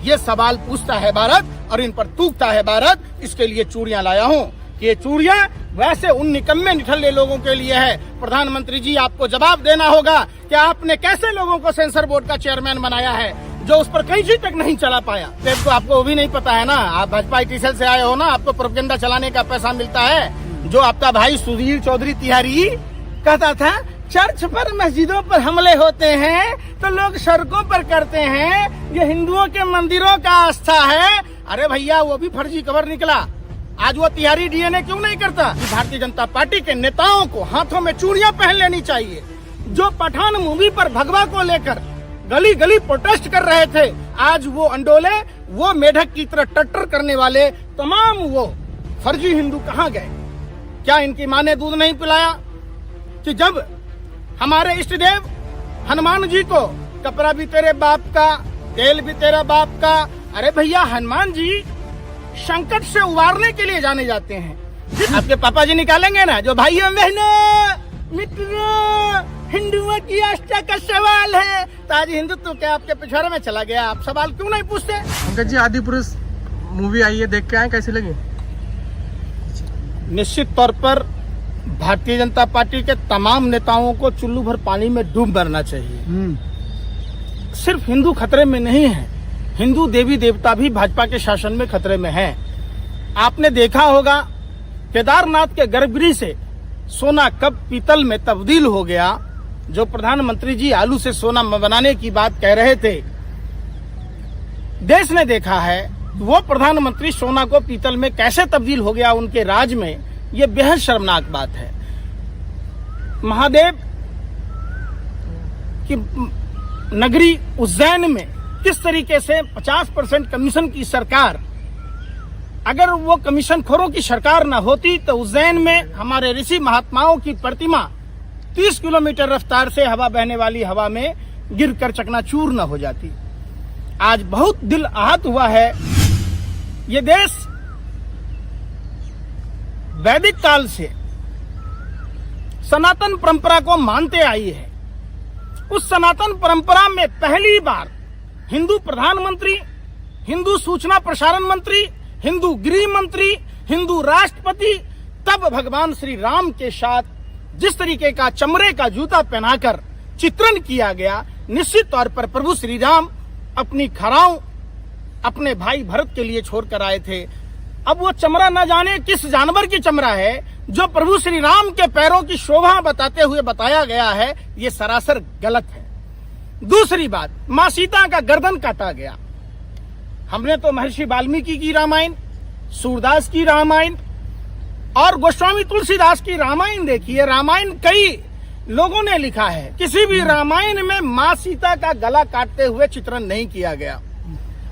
ये सवाल पूछता है भारत और इन पर थूकता है भारत। इसके लिए चूड़ियां लाया हूँ कि ये चूड़ियां वैसे उन निकम्मे निठल्ले लोगों के लिए है। प्रधानमंत्री जी, आपको जवाब देना होगा कि आपने कैसे लोगों को सेंसर बोर्ड का चेयरमैन बनाया है जो उस पर कहीं तक नहीं चला पाया। तो आपको वो भी नहीं पता है ना, आप भाजपा टीसेल से आए हो ना, आपको प्रोपेगेंडा चलाने का पैसा मिलता है। जो आपका भाई सुधीर चौधरी तिहारी कहता था चर्च पर मस्जिदों पर हमले होते हैं तो लोग सड़कों पर करते हैं, ये हिंदुओं के मंदिरों का आस्था है। अरे भैया, वो भी फर्जी खबर निकला। आज वो तिहारी डीएनए क्यों नहीं करता? भारतीय जनता पार्टी के नेताओं को हाथों में चूड़ियां पहन लेनी चाहिए। जो पठान मूवी पर भगवा को लेकर गली गली प्रोटेस्ट कर रहे थे, आज वो अंडोले, वो मेढक की तरह टट्टर करने वाले तमाम वो फर्जी हिंदू कहाँ गए? क्या इनकी माँ ने दूध नहीं पिलाया कि जब हमारे इष्ट देव हनुमान जी को कपड़ा भी तेरे बाप का, तेल भी तेरा बाप का। अरे भैया, हनुमान जी संकट से उबारने के लिए जाने जाते हैं। आपके पापा जी निकालेंगे ना, जो भाइयों बहनों मित्रों, हिंदुओं की आस्था का सवाल है तो आज हिंदुत्व क्या आपके पिछवाड़े में चला गया? आप सवाल क्यों नहीं पूछते? अंकल जी, आदिपुरुष मूवी आई है, देख के आए, कैसी लगी? निश्चित तौर पर भारतीय जनता पार्टी के तमाम नेताओं को चुल्लू भर पानी में डूब मरना चाहिए। सिर्फ हिंदू खतरे में नहीं है, हिंदू देवी देवता भी भाजपा के शासन में खतरे में हैं। आपने देखा होगा केदारनाथ के गर्भगृह से सोना कब पीतल में तब्दील हो गया। जो प्रधानमंत्री जी आलू से सोना बनाने की बात कह रहे थे, देश ने देखा है वो प्रधानमंत्री सोना को पीतल में कैसे तब्दील हो गया उनके राज में। ये बेहद शर्मनाक बात है। महादेव की नगरी उज्जैन में किस तरीके से 50% कमीशन की सरकार, अगर वो कमीशन खोरों की सरकार न होती तो उज्जैन में हमारे ऋषि महात्माओं की प्रतिमा 30 किलोमीटर रफ्तार से हवा बहने वाली हवा में गिरकर चकनाचूर न हो जाती। आज बहुत दिल आहत हुआ है। ये देश वैदिक काल से सनातन परंपरा को मानते आई है। उस सनातन परंपरा में पहली बार हिंदू प्रधानमंत्री, हिंदू सूचना प्रसारण मंत्री, हिंदू गृह मंत्री, हिंदू राष्ट्रपति, तब भगवान श्री राम के साथ जिस तरीके का चमड़े का जूता पहनाकर चित्रण किया गया, निश्चित तौर पर प्रभु श्री राम अपनी खराव अपने भाई भरत के लिए छोड़कर आए थे। अब वो चमड़ा न जाने किस जानवर की चमड़ा है जो प्रभु श्री राम के पैरों की शोभा बताते हुए बताया गया है, ये सरासर गलत है। दूसरी बात, मां सीता का गर्दन काटा गया। हमने तो महर्षि वाल्मीकि की रामायण, सूरदास की रामायण और गोस्वामी तुलसीदास की रामायण देखी है। रामायण कई लोगों ने लिखा है, किसी भी रामायण में मां सीता का गला काटते हुए चित्रण नहीं किया गया।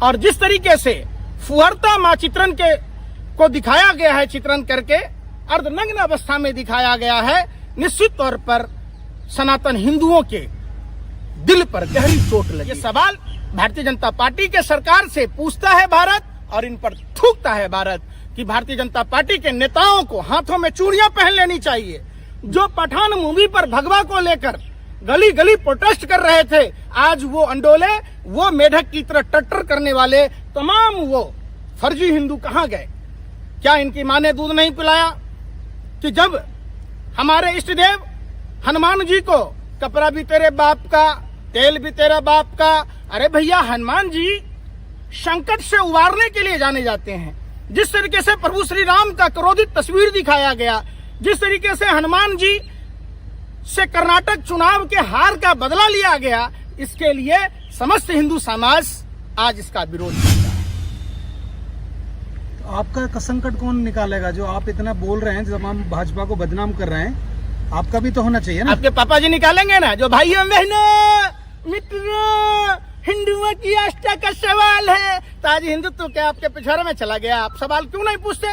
और जिस तरीके से फुहरता मां चित्रण को दिखाया गया है, चित्रण करके अर्धनग्न अवस्था में दिखाया गया है, निश्चित तौर पर सनातन हिंदुओं के दिल पर गहरी चोट लगी। ये सवाल भारतीय जनता पार्टी के सरकार से पूछता है भारत और इन पर थूकता है भारत कि भारतीय जनता पार्टी के नेताओं को हाथों में चूड़ियां पहन लेनी चाहिए। जो पठान मूवी पर भगवा को लेकर गली गली प्रोटेस्ट कर रहे थे, आज वो अंडोले, वो मेढक की तरह टट्टर करने वाले तमाम वो फर्जी हिंदू कहाँ गए? क्या इनकी माँ ने दूध नहीं पिलाया कि जब हमारे इष्ट देव हनुमान जी को कपड़ा भी तेरे बाप का, तेल भी तेरा बाप का। अरे भैया, हनुमान जी संकट से उबारने के लिए जाने जाते हैं। जिस तरीके से प्रभु श्री राम का क्रोधित तस्वीर दिखाया गया, जिस तरीके से हनुमान जी से कर्नाटक चुनाव के हार का बदला लिया गया, इसके लिए समस्त हिंदू समाज आज इसका विरोध करता है। तो आपका संकट कौन निकालेगा? जो आप इतना बोल रहे हैं, जब हम भाजपा को बदनाम कर रहे हैं, आपका भी तो होना चाहिए ना। आपके पापा जी निकालेंगे ना, जो भाइयों बहनों मित्रों, हिंदुओं की आस्था का सवाल है तो आज हिंदुत्व क्या आपके पिछवाड़े में चला गया? आप सवाल क्यों नहीं पूछते?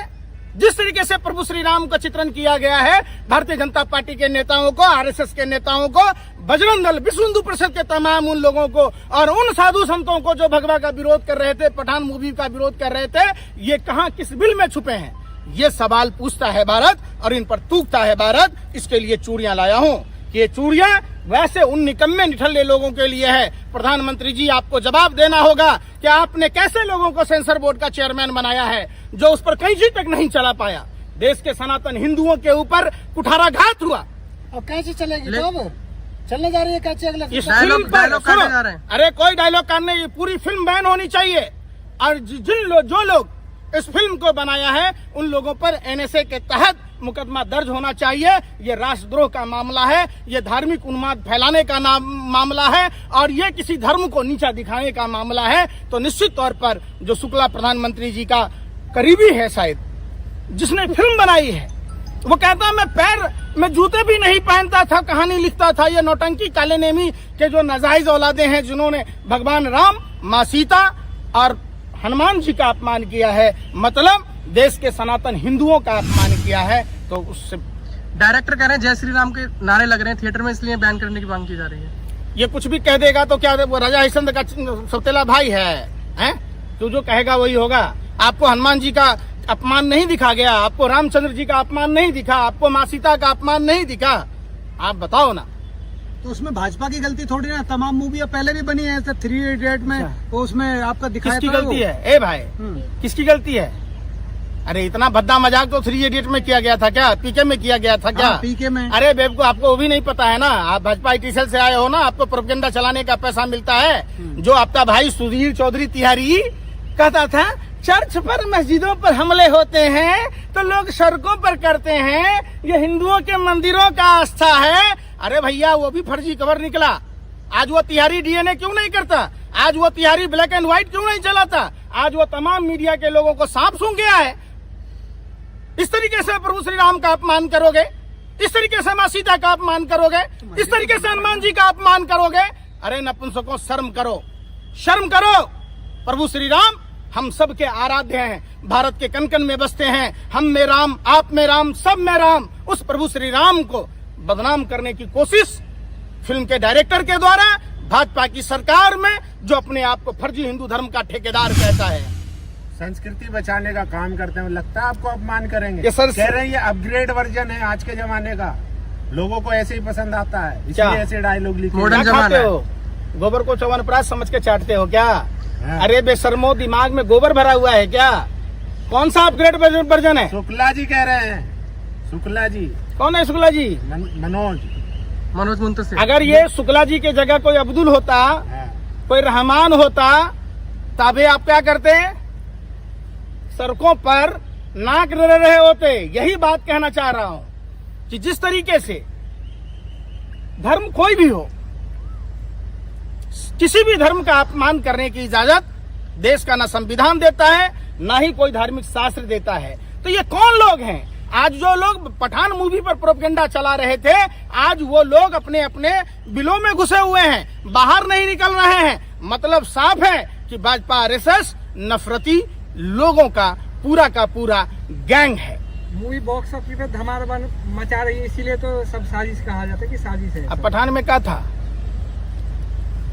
जिस तरीके से प्रभु श्री राम का चित्रण किया गया है, भारतीय जनता पार्टी के नेताओं को, आरएसएस के नेताओं को, बजरंग दल, विश्व हिंदू परिषद के तमाम उन लोगों को और उन साधु संतों को जो भगवा का विरोध कर रहे थे, पठान मूवी का विरोध कर रहे थे, ये कहां किस बिल में छुपे हैं? ये सवाल पूछता है भारत और इन पर थूकता है भारत। इसके लिए चूड़ियां लाया हूं कि ये चूड़ियां वैसे उन निकम्मे निठल्ले लोगों के लिए है। प्रधानमंत्री जी, आपको जवाब देना होगा कि आपने कैसे लोगों को सेंसर बोर्ड का चेयरमैन बनाया है जो उस पर कैंची तक नहीं चला पाया। देश के सनातन हिंदुओं के ऊपर कुठाराघात हुआ। अब कैसे चलेगी तो अब चलने जा रही है कैसे अगले इस फिल्म पर डायलॉग काटने सुनो, जा रहे हैं। अरे कोई डायलॉग काटने, ये पूरी फिल्म बैन होनी चाहिए। और जो लोग इस फिल्म को बनाया है उन लोगों पर एनएसए के तहत मुकदमा दर्ज होना चाहिए। ये राष्ट्रद्रोह का मामला है, ये धार्मिक उन्माद फैलाने का मामला है और ये किसी धर्म को नीचा दिखाने का मामला है। तो निश्चित तौर पर जो शुक्ला प्रधानमंत्री जी का करीबी है शायद, जिसने फिल्म बनाई है, वो कहता है मैं पैर में जूते भी नहीं पहनता था, कहानी लिखता था। ये नौटंकी काले नेमी के जो नाजायज औलादे हैं जिन्होंने भगवान राम, माँ सीता और हनुमान जी का अपमान किया है, मतलब देश के सनातन हिंदुओं का अपमान किया है, तो उससे डायरेक्टर कह रहे हैं जय श्री राम के नारे लग रहे हैं थिएटर में, इसलिए बैन करने की मांग की जा रही है। ये कुछ भी कह देगा तो क्या वो राजा हरिश्चंद्र का सौतेला भाई है? तो जो कहेगा वही होगा। आपको हनुमान जी का अपमान नहीं दिखा गया, आपको रामचंद्र जी का अपमान नहीं दिखा, आपको माँ सीता का अपमान नहीं दिखा, आप बताओ ना। तो उसमें भाजपा की गलती थोड़ी ना, तमाम मूवियाँ पहले भी बनी है ऐसे 3 इडियट में, वो उसमें आपका दिखाया किसकी था वो। गलती है? ए भाई, किसकी गलती है? अरे इतना भद्दा मजाक तो 3 इडियट में किया गया था क्या? पीके में किया गया था क्या? हाँ, पीके में। अरे बेब को आपको वो भी नहीं पता है ना, आप भाजपा आईटी सेल से आए हो ना, आपको प्रोपेगेंडा चलाने का पैसा मिलता है। जो आपका भाई सुधीर चौधरी तिहारी कहता था चर्च पर मस्जिदों पर हमले होते हैं तो लोग सड़कों पर करते हैं, ये हिंदुओं के मंदिरों का आस्था है। अरे भैया वो भी फर्जी खबर निकला। आज वो तिहारी डीएनए क्यों नहीं करता? आज वो तिहारी ब्लैक एंड व्हाइट क्यों नहीं चलाता? आज वो तमाम मीडिया के लोगों को सांप सूंघ गया है। इस तरीके से प्रभु श्री राम का अपमान करोगे, इस तरीके से माँ सीता का अपमान करोगे, इस तरीके से हनुमान जी का अपमान करोगे। अरे नपुंसकों, शर्म करो, शर्म करो। प्रभु श्री राम हम सब के आराध्य हैं, भारत के कन कन में बसते हैं। हम में राम, आप में राम, सब में राम। उस प्रभु श्री राम को बदनाम करने की कोशिश फिल्म के डायरेक्टर के द्वारा भाजपा की सरकार में, जो अपने आप को फर्जी हिंदू धर्म का ठेकेदार कहता है। संस्कृति बचाने का काम करते हैं, लगता है आपको अपमान करेंगे। ये सर कह रहे हैं ये अपग्रेड वर्जन है आज के जमाने का, लोगों को ऐसे ही पसंद आता है, क्या? इसलिए ऐसे डायलॉग लिखे। मॉडर्न क्या जमाना खाते है। हो? गोबर को च्यवनप्राश समझ के चाटते हो क्या? हाँ। अरे बेशर्मो, दिमाग में गोबर भरा हुआ है क्या? कौन सा अपग्रेड वर्जन है? शुक्ला जी कह रहे हैं, शुक्ला जी। कौन है शुक्ला जी? मनोज मुंतसिर। अगर ये शुक्ला जी के जगह कोई अब्दुल होता, हाँ। कोई रहमान होता, तभी आप क्या करते? सड़कों पर नाक रह रहे होते। यही बात कहना चाह रहा हूं कि जिस तरीके से धर्म कोई भी हो, किसी भी धर्म का अपमान करने की इजाजत देश का ना संविधान देता है, ना ही कोई धार्मिक शास्त्र देता है। तो ये कौन लोग हैं? आज जो लोग पठान मूवी पर प्रोपेगेंडा चला रहे थे, आज वो लोग अपने अपने बिलों में घुसे हुए हैं, बाहर नहीं निकल रहे हैं। मतलब साफ है कि भाजपा आरएसएस नफरती लोगों का पूरा गैंग है। मूवी बॉक्स ऑफिस पे धमाल मचा रही है, इसीलिए तो सब साजिश कहा जाता है कि साजिश है। अब पठान में क्या था?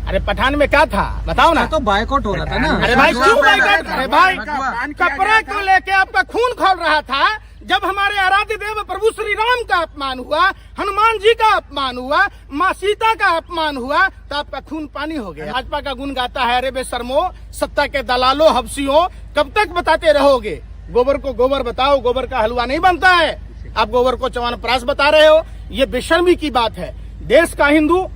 अरे पठान में क्या था बताओ ना। तो बायकॉट हो रहा था ना। अरे भाई क्यों बाइकआउट? अरे भाई अपमान किया कपड़े गया को था। लेके आपका खून खोल रहा था। जब हमारे आराध्य देव प्रभु श्री राम का अपमान हुआ, हनुमान जी का अपमान हुआ, माँ सीता का अपमान हुआ, तो आपका खून पानी हो गया। भाजपा का गुण गाता है। अरे बेशर्मो, सत्ता के दलालों, हब्सियों, कब तक बताते रहोगे? गोबर को गोबर बताओ, गोबर का हलवा नहीं बनता है। आप गोबर को च्यवनप्राश बता रहे हो, ये बेशर्मी की बात है। देश का हिंदू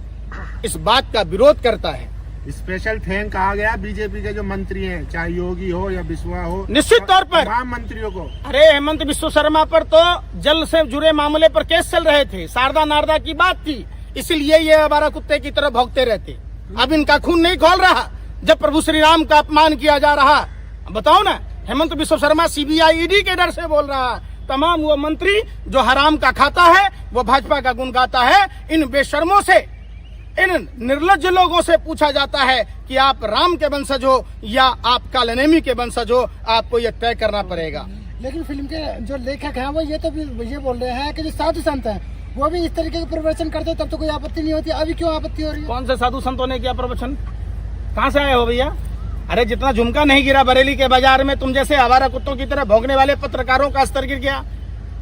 इस बात का विरोध करता है। स्पेशल थैंक कहा गया बीजेपी के जो मंत्री हैं, चाहे योगी हो या बिस्वा हो, निश्चित तौर पर तमाम मंत्रियों को। अरे हेमंत बिस्व शर्मा पर तो जल से जुड़े मामले पर केस चल रहे थे, शारदा नारदा की बात थी, इसलिए ये हमारा कुत्ते की तरह भौंकते रहते। अब इनका खून नहीं खोल रहा जब प्रभु श्री राम का अपमान किया जा रहा। बताओ ना, हेमंत बिस्व शर्मा सीबीआई ईडी के डर से बोल रहा। तमाम वो मंत्री जो हराम का खाता है, वो भाजपा का गुण गाता है। इन बेशर्मों से, इन निर्लज्ज लोगों से पूछा जाता है कि आप राम के वंशज हो या आप कालनेमी के वंशज हो, आपको ये तय करना पड़ेगा। लेकिन फिल्म के जो लेखक हैं वो ये बोल रहे हैं कि जो साधु संत हैं वो भी इस तरीके के प्रवचन करते हैं, तब तो कोई आपत्ति नहीं होती। अभी क्यों आपत्ति हो रही है? कौन से साधु संतों ने किया प्रवचन? कहाँ से आए हो भैया? अरे जितना झुमका नहीं गिरा बरेली के बाजार में, तुम जैसे आवारा कुत्तों की तरह भौंकने वाले पत्रकारों का स्तर गिर गया।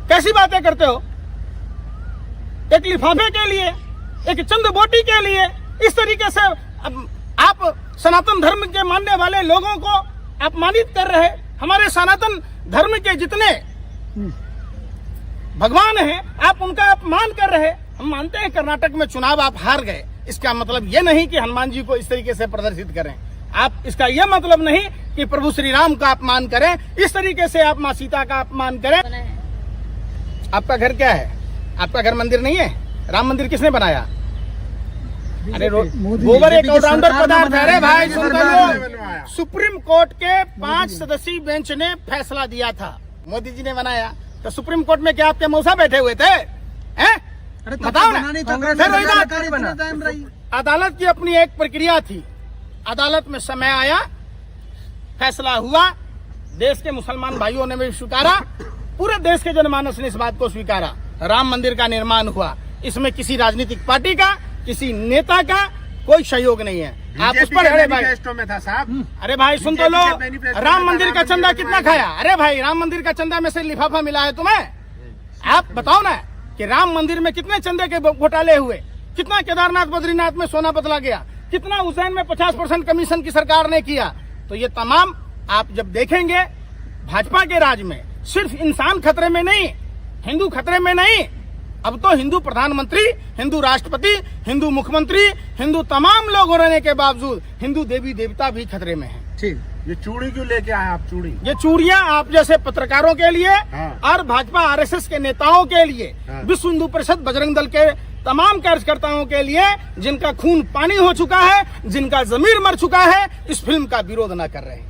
कैसी बातें करते हो? एक लिफाफे के लिए एक चंद बोटी के लिए इस तरीके से आप सनातन धर्म के मानने वाले लोगों को अपमानित कर रहे। हमारे सनातन धर्म के जितने भगवान हैं आप उनका अपमान कर रहे। हम मानते हैं कर्नाटक में चुनाव आप हार गए, इसका मतलब ये नहीं कि हनुमान जी को इस तरीके से प्रदर्शित करें। आप इसका यह मतलब नहीं कि प्रभु श्री राम का अपमान करें, इस तरीके से आप मां सीता का अपमान करें। आपका घर क्या है? आपका घर मंदिर नहीं है? राम मंदिर किसने बनाया? अरे गोबर एक ऑलराउंडर पदार्थ है। अरे भाई सुन लो, सुप्रीम कोर्ट के 5 सदस्यीय बेंच ने फैसला दिया था, मोदी जी ने बनाया। तो सुप्रीम कोर्ट में क्या आपके मौसा बैठे हुए थे? हैं? बताओ ना। फिर वही बात, अदालत की अपनी एक प्रक्रिया थी, अदालत में समय आया, फैसला हुआ, देश के मुसलमान भाइयों ने भी स्वीकारा, पूरे देश के जनमानस ने इस बात को स्वीकारा, राम मंदिर का निर्माण हुआ। इसमें किसी राजनीतिक पार्टी का, किसी नेता का कोई सहयोग नहीं है। आप उस पर अरे भाई में था साहब। अरे भाई सुन तो लो, राम मंदिर का चंदा कितना खाया? अरे भाई राम मंदिर का चंदा में से लिफाफा मिला है तुम्हें? आप बताओ ना कि राम मंदिर में कितने चंदे के घोटाले हुए, कितना केदारनाथ बद्रीनाथ में सोना बदला गया, कितना उज्जैन में 50% कमीशन की सरकार ने किया। तो ये तमाम आप जब देखेंगे, भाजपा के राज में सिर्फ इंसान खतरे में नहीं, हिंदू खतरे में नहीं, अब तो हिंदू प्रधानमंत्री, हिंदू राष्ट्रपति, हिंदू मुख्यमंत्री, हिंदू तमाम लोग होने के बावजूद हिंदू देवी देवता भी खतरे में हैं। ठीक, ये चूड़ी क्यों लेके आए आप? चूड़ी, ये चूड़ियां आप जैसे पत्रकारों के लिए हाँ। और भाजपा आरएसएस के नेताओं के लिए, हाँ। विश्व हिंदू परिषद बजरंग दल के तमाम कार्यकर्ताओं के लिए, जिनका खून पानी हो चुका है, जिनका जमीर मर चुका है, इस फिल्म का विरोध न कर रहे हैं।